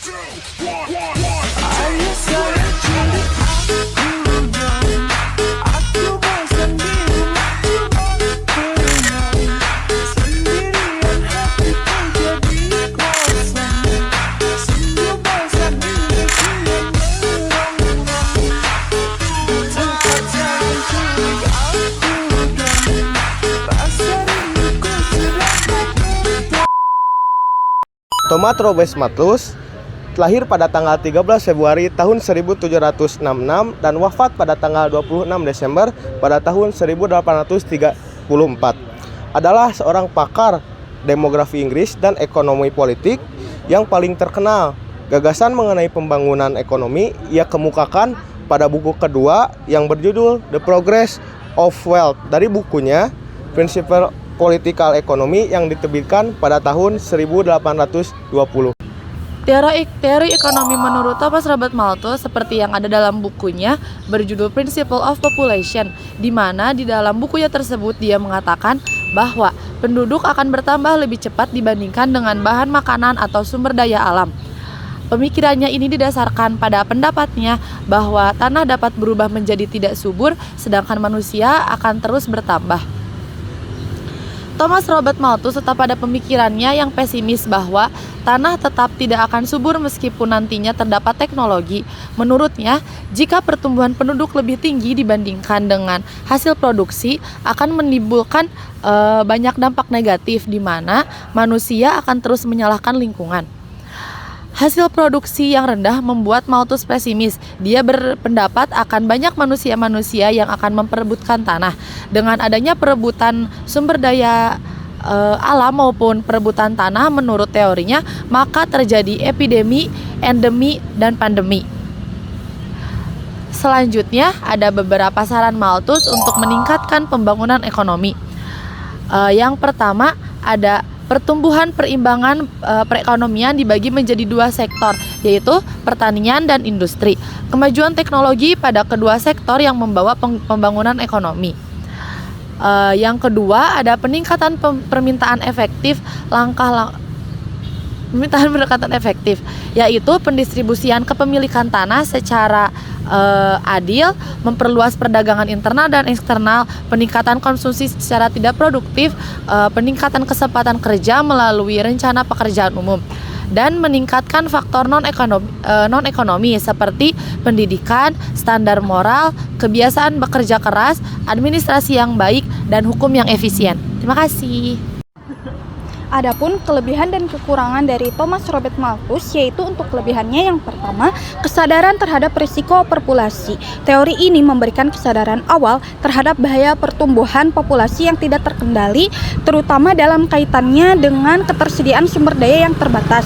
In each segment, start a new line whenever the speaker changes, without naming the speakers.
Thomas Robert Malthus lahir pada tanggal 13 Februari tahun 1766 dan wafat pada tanggal 26 Desember pada tahun 1834. Adalah seorang pakar demografi Inggris dan ekonomi politik yang paling terkenal. Gagasan mengenai pembangunan ekonomi ia kemukakan pada buku kedua yang berjudul The Progress of Wealth dari bukunya Principles Political Economy yang diterbitkan pada tahun 1820.
Teori ekonomi menurut Thomas Robert Malthus seperti yang ada dalam bukunya berjudul Principle of Population, di mana di dalam bukunya tersebut dia mengatakan bahwa penduduk akan bertambah lebih cepat dibandingkan dengan bahan makanan atau sumber daya alam. Pemikirannya ini didasarkan pada pendapatnya bahwa tanah dapat berubah menjadi tidak subur, sedangkan manusia akan terus bertambah. Thomas Robert Malthus tetap pada pemikirannya yang pesimis bahwa tanah tetap tidak akan subur meskipun nantinya terdapat teknologi. Menurutnya, jika pertumbuhan penduduk lebih tinggi dibandingkan dengan hasil produksi, akan menimbulkan banyak dampak negatif di mana manusia akan terus menyalahkan lingkungan. Hasil produksi yang rendah membuat Malthus pesimis. Dia berpendapat akan banyak manusia-manusia yang akan memperebutkan tanah. Dengan adanya perebutan sumber daya alam maupun perebutan tanah menurut teorinya, maka terjadi epidemi, endemi, dan pandemi. Selanjutnya, ada beberapa saran Malthus untuk meningkatkan pembangunan ekonomi. Yang pertama, ada pertumbuhan perimbangan perekonomian dibagi menjadi dua sektor, yaitu pertanian dan industri. Kemajuan teknologi pada kedua sektor yang membawa pembangunan ekonomi. Yang kedua, ada peningkatan permintaan efektif, yaitu pendistribusian kepemilikan tanah secara adil, memperluas perdagangan internal dan eksternal, peningkatan konsumsi secara tidak produktif, peningkatan kesempatan kerja melalui rencana pekerjaan umum, dan meningkatkan faktor non-ekonomi seperti pendidikan, standar moral, kebiasaan bekerja keras, administrasi yang baik, dan hukum yang efisien. Terima kasih.
Adapun kelebihan dan kekurangan dari Thomas Robert Malthus, yaitu untuk kelebihannya yang pertama, kesadaran terhadap risiko populasi. Teori ini memberikan kesadaran awal terhadap bahaya pertumbuhan populasi yang tidak terkendali, terutama dalam kaitannya dengan ketersediaan sumber daya yang terbatas.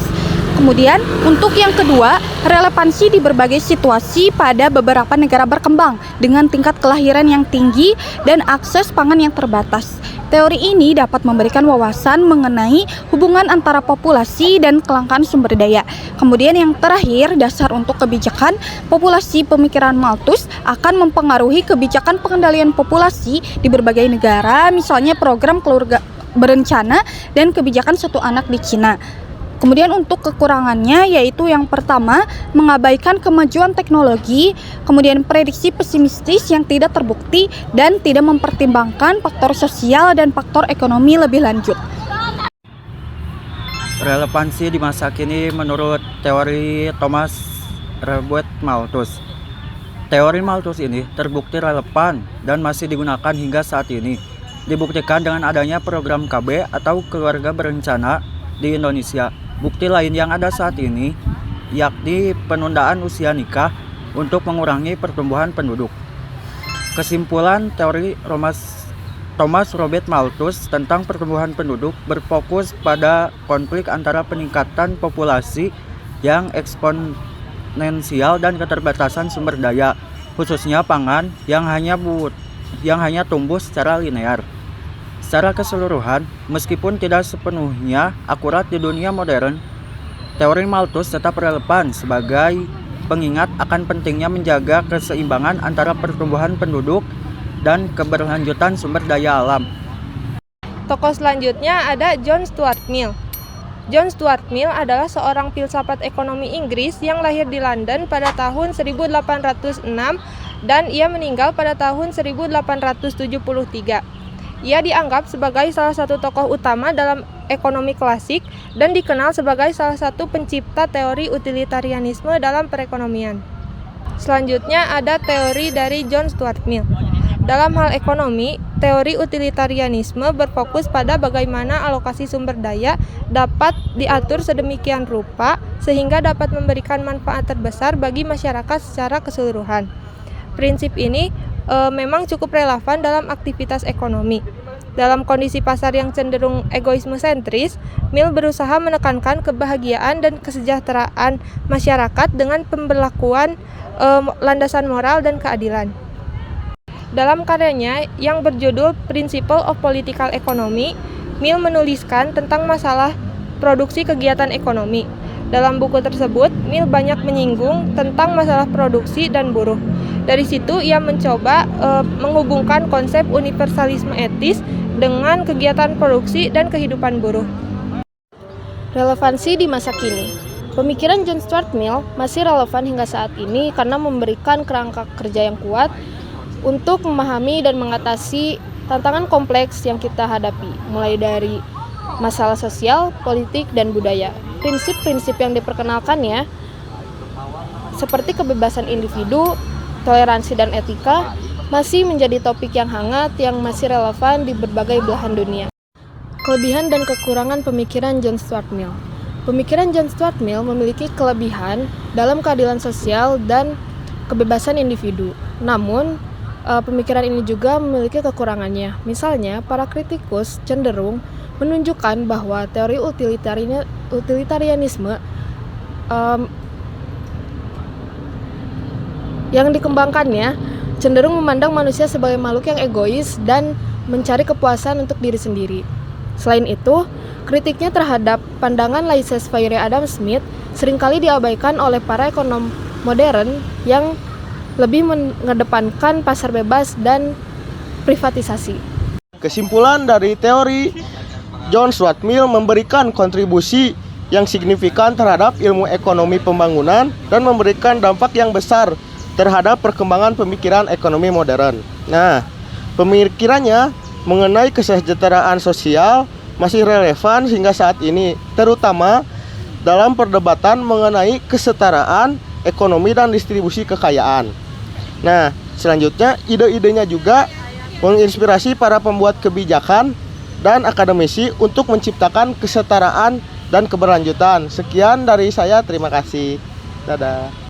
Kemudian, untuk yang kedua, relevansi di berbagai situasi pada beberapa negara berkembang dengan tingkat kelahiran yang tinggi dan akses pangan yang terbatas. Teori ini dapat memberikan wawasan mengenai hubungan antara populasi dan kelangkaan sumber daya. Kemudian yang terakhir, dasar untuk kebijakan populasi. Pemikiran Malthus akan mempengaruhi kebijakan pengendalian populasi di berbagai negara, misalnya program keluarga berencana dan kebijakan satu anak di Cina. Kemudian untuk kekurangannya, yaitu yang pertama, mengabaikan kemajuan teknologi, kemudian prediksi pesimistis yang tidak terbukti, dan tidak mempertimbangkan faktor sosial dan faktor ekonomi lebih lanjut.
Relevansi di masa kini menurut teori Thomas Robert Malthus. Teori Malthus ini terbukti relevan dan masih digunakan hingga saat ini. Dibuktikan dengan adanya program KB atau keluarga berencana di Indonesia. Bukti lain yang ada saat ini yakni penundaan usia nikah untuk mengurangi pertumbuhan penduduk. Kesimpulan teori Thomas Robert Malthus tentang pertumbuhan penduduk berfokus pada konflik antara peningkatan populasi yang eksponensial dan keterbatasan sumber daya, khususnya pangan yang hanya tumbuh secara linear. Secara keseluruhan, meskipun tidak sepenuhnya akurat di dunia modern, teori Malthus tetap relevan sebagai pengingat akan pentingnya menjaga keseimbangan antara pertumbuhan penduduk dan keberlanjutan sumber daya alam.
Tokoh selanjutnya ada John Stuart Mill. John Stuart Mill adalah seorang filsafat ekonomi Inggris yang lahir di London pada tahun 1806 dan ia meninggal pada tahun 1873. Ia dianggap sebagai salah satu tokoh utama dalam ekonomi klasik dan dikenal sebagai salah satu pencipta teori utilitarianisme dalam perekonomian. Selanjutnya ada teori dari John Stuart Mill. Dalam hal ekonomi, teori utilitarianisme berfokus pada bagaimana alokasi sumber daya dapat diatur sedemikian rupa sehingga dapat memberikan manfaat terbesar bagi masyarakat secara keseluruhan. Prinsip ini memang cukup relevan dalam aktivitas ekonomi. Dalam kondisi pasar yang cenderung egoisme sentris, Mill berusaha menekankan kebahagiaan dan kesejahteraan masyarakat dengan pemberlakuan landasan moral dan keadilan. Dalam karyanya yang berjudul Principle of Political Economy, Mill menuliskan tentang masalah produksi kegiatan ekonomi. Dalam buku tersebut, Mill banyak menyinggung tentang masalah produksi dan buruh. Dari situ ia mencoba menghubungkan konsep universalisme etis dengan kegiatan produksi dan kehidupan buruh.
Relevansi di masa kini. Pemikiran John Stuart Mill masih relevan hingga saat ini karena memberikan kerangka kerja yang kuat untuk memahami dan mengatasi tantangan kompleks yang kita hadapi, mulai dari masalah sosial, politik, dan budaya. Prinsip-prinsip yang diperkenalkannya seperti kebebasan individu, toleransi, dan etika masih menjadi topik yang hangat yang masih relevan di berbagai belahan dunia. Kelebihan dan kekurangan pemikiran John Stuart Mill. Pemikiran John Stuart Mill memiliki kelebihan dalam keadilan sosial dan kebebasan individu. Namun, pemikiran ini juga memiliki kekurangannya. Misalnya, para kritikus cenderung menunjukkan bahwa teori utilitarianisme yang dikembangkannya cenderung memandang manusia sebagai makhluk yang egois dan mencari kepuasan untuk diri sendiri. Selain itu, kritiknya terhadap pandangan laissez-faire Adam Smith seringkali diabaikan oleh para ekonom modern yang lebih mengedepankan pasar bebas dan privatisasi.
Kesimpulan dari teori John Stuart Mill memberikan kontribusi yang signifikan terhadap ilmu ekonomi pembangunan dan memberikan dampak yang besar terhadap perkembangan pemikiran ekonomi modern. Nah, pemikirannya mengenai kesejahteraan sosial masih relevan hingga saat ini, terutama dalam perdebatan mengenai kesetaraan ekonomi dan distribusi kekayaan. Nah, selanjutnya ide-idenya juga menginspirasi para pembuat kebijakan dan akademisi untuk menciptakan kesetaraan dan keberlanjutan. Sekian dari saya, terima kasih. Dadah.